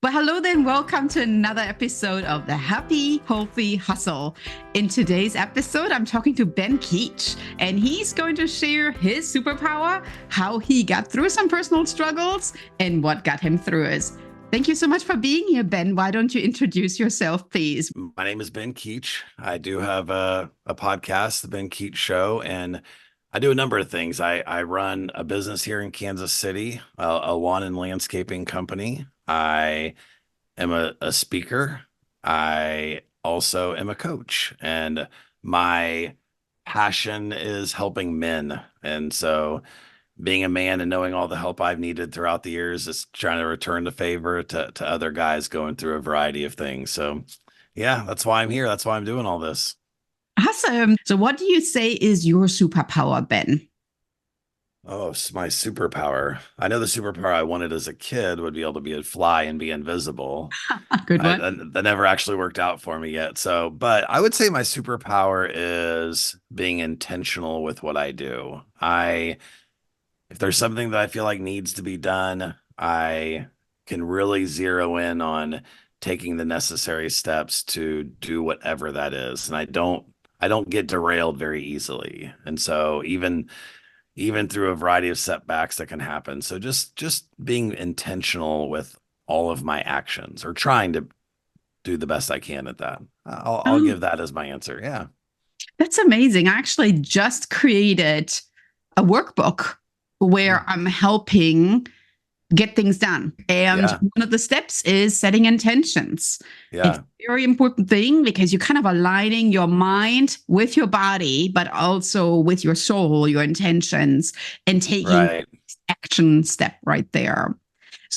Well, hello then. Welcome to another episode of the Happy, Healthy Hustle. In today's episode, I'm talking to Ben Keech, and he's going to share his superpower, how he got through some personal struggles, and what got him through it. Thank you so much for being here, Ben. Why don't you introduce yourself, please? My name is Ben Keech. I do have a podcast, the Ben Keech Show, and I do a number of things. I run a business here in Kansas City, a lawn and landscaping company. I am a speaker. I also am a coach, and my passion is helping men. And so being a man and knowing all the help I've needed throughout the years is trying to return the favor to other guys going through a variety of things. So yeah, that's why I'm here. That's why I'm doing all this. Awesome. So what do you say is your superpower, Ben? Oh, it's my superpower. I know the superpower I wanted as a kid would be able to fly and be invisible. Good one. That never actually worked out for me yet. So, but I would say my superpower is being intentional with what I do. If there's something that I feel like needs to be done, I can really zero in on taking the necessary steps to do whatever that is. And I don't get derailed very easily. And so even through a variety of setbacks that can happen. So just being intentional with all of my actions, or trying to do the best I can at that. I'll give that as my answer. Yeah. That's amazing. I actually just created a workbook where I'm helping get things done. And one of the steps is setting intentions. Yeah. It's a very important thing because you're kind of aligning your mind with your body, but also with your soul, your intentions, and taking action step right there.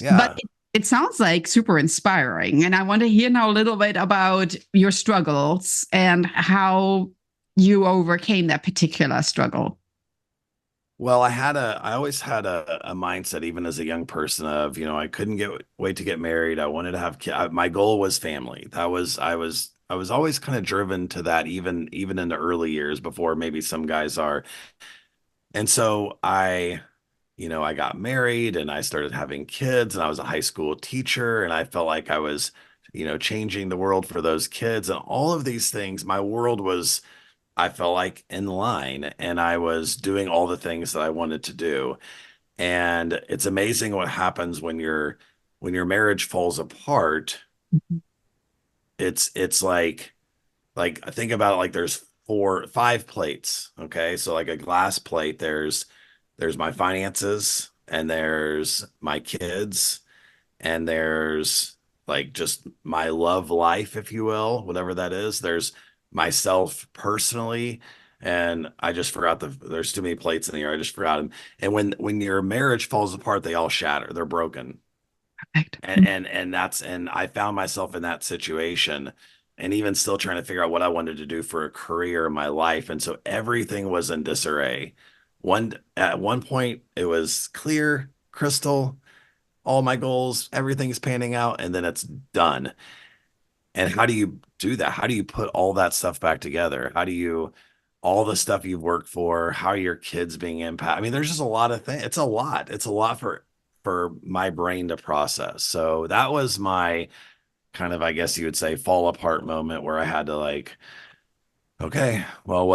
Yeah. But it sounds like super inspiring. And I want to hear now a little bit about your struggles and how you overcame that particular struggle. Well, I always had a mindset, even as a young person, of, I couldn't wait to get married. I wanted to have kids. My goal was family. I was always kind of driven to that, even in the early years before maybe some guys are. And so I got married and I started having kids, and I was a high school teacher, and I felt like I was, changing the world for those kids and all of these things. My world was, I felt like, in line, and I was doing all the things that I wanted to do. And it's amazing what happens when your marriage falls apart. It's like think about it, like there's 5 plates. Okay. So like a glass plate, there's my finances, and there's my kids, and there's like just my love life, if you will, whatever that is. There's myself personally, and I just forgot there's too many plates in here. I just forgot them. And when your marriage falls apart, they all shatter. They're broken. Perfect. And I found myself in that situation, and even still trying to figure out what I wanted to do for a career in my life. And so everything was in disarray. At one point it was clear, crystal, all my goals, everything's panning out, and then it's done. And how do you do that? How do you put all that stuff back together? All the stuff you've worked for, how are your kids being impacted? I mean, there's just a lot of things. It's a lot for my brain to process. So that was my kind of, I guess you would say, fall apart moment, where I had to like, okay, well,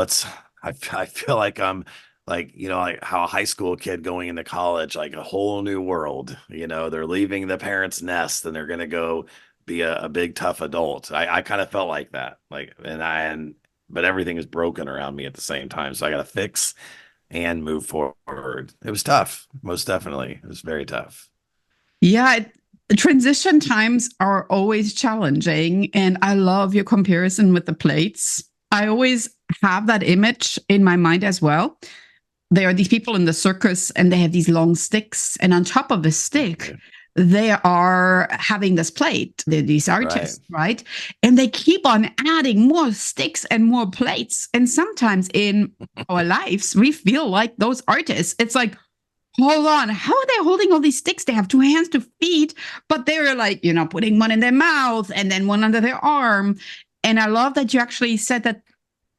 I feel like I'm like, like how a high school kid going into college, like a whole new world, they're leaving the parents' nest and they're going to go be a big tough adult. I kind of felt like that, but everything is broken around me at the same time. So I got to fix and move forward. It was tough. Most definitely. It was very tough. Yeah. Transition times are always challenging. And I love your comparison with the plates. I always have that image in my mind as well. There are these people in the circus, and they have these long sticks, and on top of the stick, they are having this plate. They're these artists, right? And they keep on adding more sticks and more plates. And sometimes in our lives, we feel like those artists. It's like, hold on, how are they holding all these sticks? They have 2 hands to feed, but they're like, putting one in their mouth and then one under their arm. And I love that you actually said that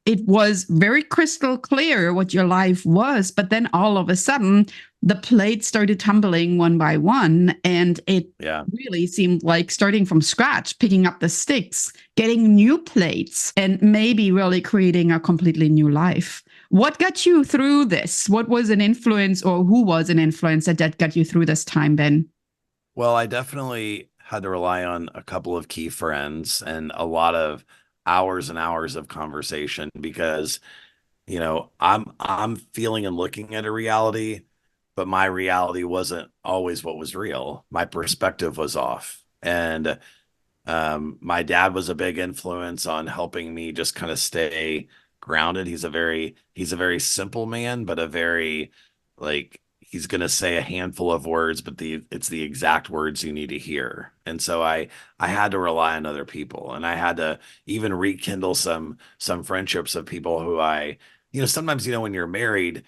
it was very crystal clear what your life was, but then all of a sudden the plates started tumbling one by one, and it Yeah. really seemed like starting from scratch, picking up the sticks, getting new plates, and maybe really creating a completely new life. What got you through this? What was an influence, or who was an influence that got you through this time, Ben? Well, I definitely had to rely on a couple of key friends and a lot of hours and hours of conversation because, I'm feeling and looking at a reality, but my reality wasn't always what was real. My perspective was off. And my dad was a big influence on helping me just kind of stay grounded. He's a very simple man, but a very like he's going to say a handful of words, but it's the exact words you need to hear. And so I had to rely on other people, and I had to even rekindle some friendships of people who sometimes when you're married,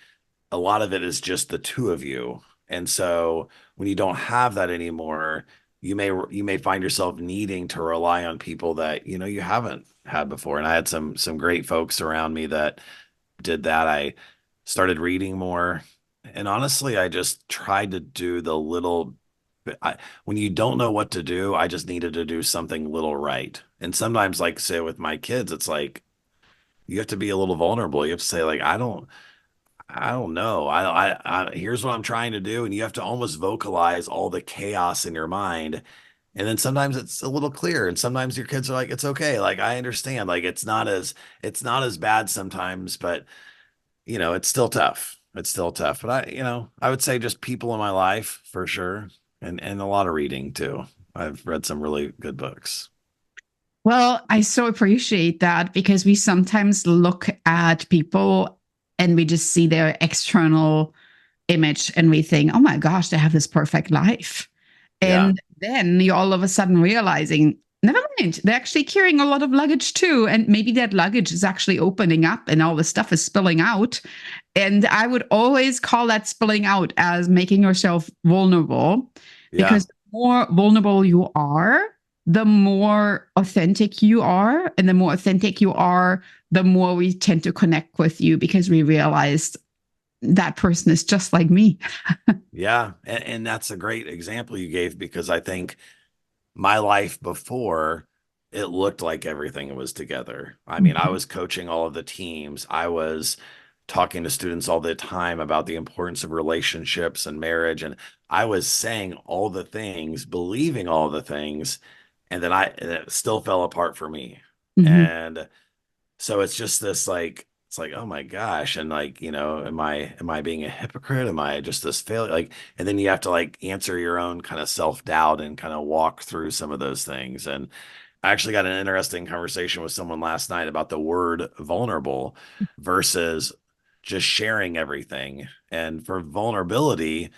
a lot of it is just the two of you. And so when you don't have that anymore, you may find yourself needing to rely on people that you haven't had before. And I had some great folks around me that did that. I started reading more. And honestly, I just tried to do the little when you don't know what to do, I just needed to do something little right. And sometimes, like say with my kids, it's like you have to be a little vulnerable. You have to say, like, I don't know. Here's what I'm trying to do. And you have to almost vocalize all the chaos in your mind. And then sometimes it's a little clear. And sometimes your kids are like, it's okay. Like, I understand. Like, it's not as bad sometimes, but it's still tough. It's still tough. But I would say just people in my life for sure. And a lot of reading too. I've read some really good books. Well, I so appreciate that because we sometimes look at people and we just see their external image and we think, oh my gosh, they have this perfect life. Yeah. And then you're all of a sudden realizing, never mind, they're actually carrying a lot of luggage too. And maybe that luggage is actually opening up and all the stuff is spilling out. And I would always call that spilling out as making yourself vulnerable, Yeah. because the more vulnerable you are, the more authentic you are. And the more authentic you are, the more we tend to connect with you because we realize that person is just like me. Yeah. And that's a great example you gave because I think my life before it looked like everything was together. I mean, I Mhm. was coaching all of the teams. I was talking to students all the time about the importance of relationships and marriage. And I was saying all the things, believing all the things, and it still fell apart for me. Mhm. And so it's just this like it's like, oh my gosh. And like, am I being a hypocrite? Am I just this failure? Like, and then you have to like answer your own kind of self-doubt and kind of walk through some of those things. And I actually got an interesting conversation with someone last night about the word vulnerable versus just sharing everything. And for vulnerability,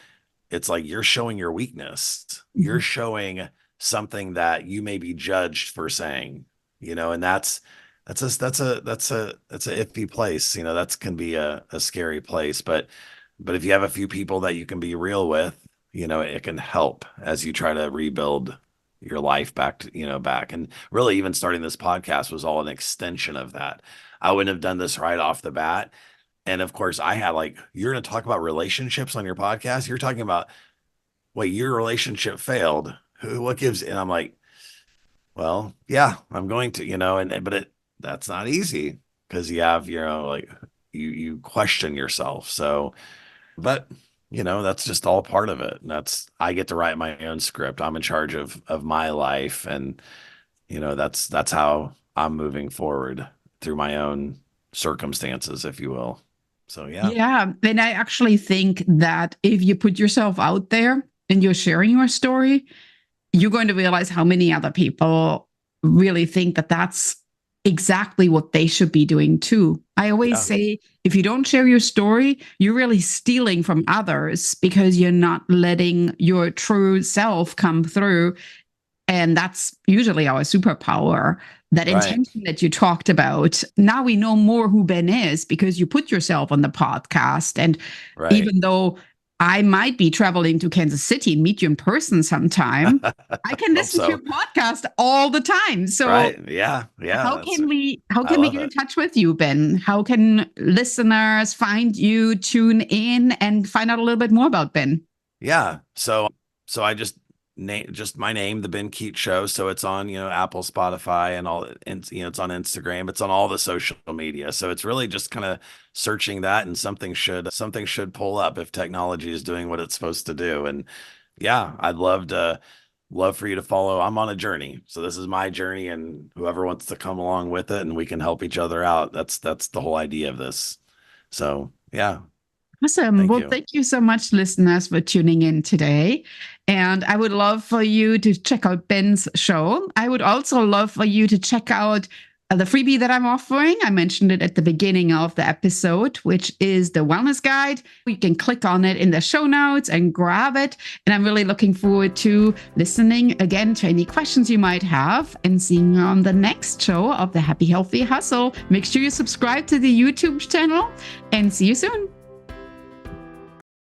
it's like you're showing your weakness. You're Mhm. showing something that you may be judged for saying, and that's a iffy place. That can be a scary place. But if you have a few people that you can be real with, it can help as you try to rebuild your life back to, back. And really even starting this podcast was all an extension of that. I wouldn't have done this right off the bat. And of course, I had like, you're going to talk about relationships on your podcast. You're talking about, wait, your relationship failed. What gives? And I'm like, well, yeah, I'm going to, but that's not easy because you have, like you question yourself. So, but that's just all part of it. And I get to write my own script. I'm in charge of my life, and that's how I'm moving forward through my own circumstances, if you will. So yeah. Yeah. And I actually think that if you put yourself out there and you're sharing your story, you're going to realize how many other people really think that that's exactly what they should be doing too. I always Yeah. say, if you don't share your story, you're really stealing from others because you're not letting your true self come through. And that's usually our superpower, that Right. intention that you talked about. Now we know more who Ben is because you put yourself on the podcast. And Right. even though I might be traveling to Kansas City and meet you in person sometime. I can listen to so. your podcast all the time. So Right. Yeah. Yeah. how can we I get love in it. touch with you, Ben? How can listeners find you, tune in, and find out a little bit more about Ben? Yeah. So I just my name, the Ben Keech Show. So it's on, Apple, Spotify, and all, and it's on Instagram. It's on all the social media. So it's really just kind of searching that, and something should pull up if technology is doing what it's supposed to do. And yeah, I'd love for you to follow. I'm on a journey. So this is my journey, and whoever wants to come along with it, and we can help each other out. That's the whole idea of this. So yeah. Awesome. Well, thank you so much, listeners, for tuning in today. And I would love for you to check out Ben's show. I would also love for you to check out the freebie that I'm offering. I mentioned it at the beginning of the episode, which is the wellness guide. You can click on it in the show notes and grab it. And I'm really looking forward to listening again to any questions you might have and seeing you on the next show of the Happy Healthy Hustle. Make sure you subscribe to the YouTube channel, and see you soon.